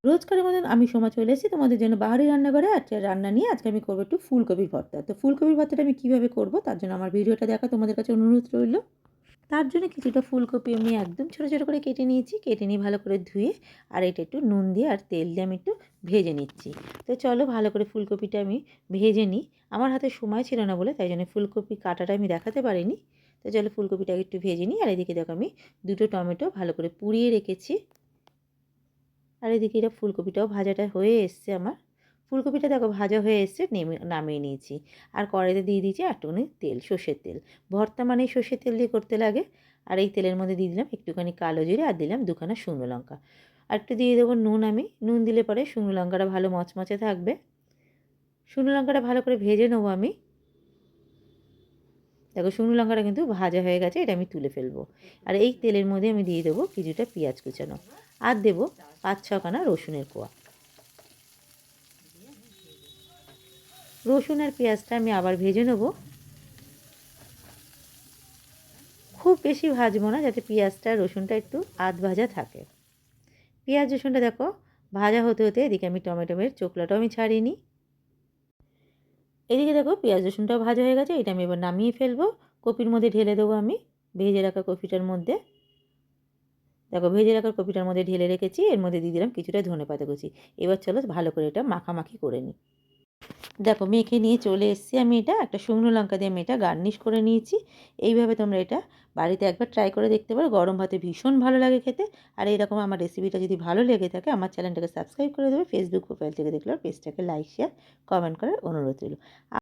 রোজকারের মতন আমি সোমা চলে এসেছি তোমাদের জন্য বাহারি রান্নাঘরে। আজকে রান্না নিয়ে আজকে আমি করবো একটু ফুলকপির ভর্তা। তো ফুলকপির ভর্তাটা আমি কীভাবে করবো তার জন্য আমার ভিডিওটা দেখা তোমাদের কাছে অনুরোধ রইল। তার জন্য কিছুটা ফুলকপি আমি একদম ছোটো ছোটো করে কেটে নিয়েছি, কেটে নিয়ে ভালো করে ধুয়ে আর এটা একটু নুন দিয়ে আর তেল দিয়ে আমি একটু ভেজে নিচ্ছি। তো চলো ভালো করে ফুলকপিটা আমি ভেজে নিই। আমার হাতে সময় ছিল না বলে তাই জন্য ফুলকপি কাটাটা আমি দেখাতে পারিনি। তো চলো ফুলকপিটাকে একটু ভেজে নিই। আর এদিকে দেখো আমি দুটো টমেটো ভালো করে পুড়িয়ে রেখেছি। আর এদিকে এটা ফুলকপিটাও ভাজাটা হয়ে এসছে আমার। ফুলকপিটা দেখো ভাজা হয়ে এসছে, নামিয়ে নিয়েছি। আর কড়াইতে দিয়ে দিয়েছি একটুখানি তেল, সর্ষের তেল। ভর্তা মানেই সর্ষের তেল দিয়ে করতে লাগে। আর এই তেলের মধ্যে দিয়ে দিলাম একটুখানি কালো জিরে আর দিলাম দুখানা শুকনো লঙ্কা। আর একটু দিয়ে দেবো নুন। আমি নুন দিলে পরে শুকনো লঙ্কাটা ভালো মচমচে থাকবে। শুকনো লঙ্কাটা ভালো করে ভেজে নেবো আমি। দেখো শুকনো লঙ্কাটা কিন্তু ভাজা হয়ে গেছে, এটা আমি তুলে ফেলবো। আর এই তেলের মধ্যে আমি দিয়ে দেবো কিছুটা পেঁয়াজ কুচানো আর দেবো 5-6 রসুনের কোয়া। রসুন আর পেঁয়াজটা আমি আবার ভেজে নেব। খুব বেশি ভাজবো না, যাতে পেঁয়াজটা রসুনটা একটু আধ ভাজা থাকে। পেঁয়াজ রসুনটা দেখো ভাজা হতে হতে এদিকে আমি টমেটোমের চোকলাটাও আমি ছাড়িয়ে নিই। এদিকে দেখো পেঁয়াজ রসুনটাও ভাজা হয়ে গেছে, এটা আমি এবার নামিয়ে ফেলবো। কপির মধ্যে ঢেলে দেবো আমি, ভেজে রাখা কপিটার মধ্যে। দেখো ভেজে রাখার কপিটার মধ্যে ঢেলে রেখেছি, এর মধ্যে দিয়ে দিলাম কিছুটা ধনেপাতা কুচি। এবার চলো ভালো করে এটা মাখামাখি করে নিই। দেখো মেখে নিয়ে চলে এসেছি আমি। এটা একটা শুকনো লঙ্কা দিয়ে আমি এটা গার্নিশ করে নিয়েছি। এইভাবে তোমরা এটা বাড়িতে একবার ট্রাই করে দেখতে পারো, গরম ভাতে ভীষণ ভালো লাগে খেতে। আর এইরকম আমার রেসিপিটা যদি ভালো লেগে থাকে আমার চ্যানেলটাকে সাবস্ক্রাইব করে দেবে। ফেসবুক প্রোফাইল থেকে দেখলে পেজটাকে লাইক শেয়ার কমেন্ট করার অনুরোধ রইল।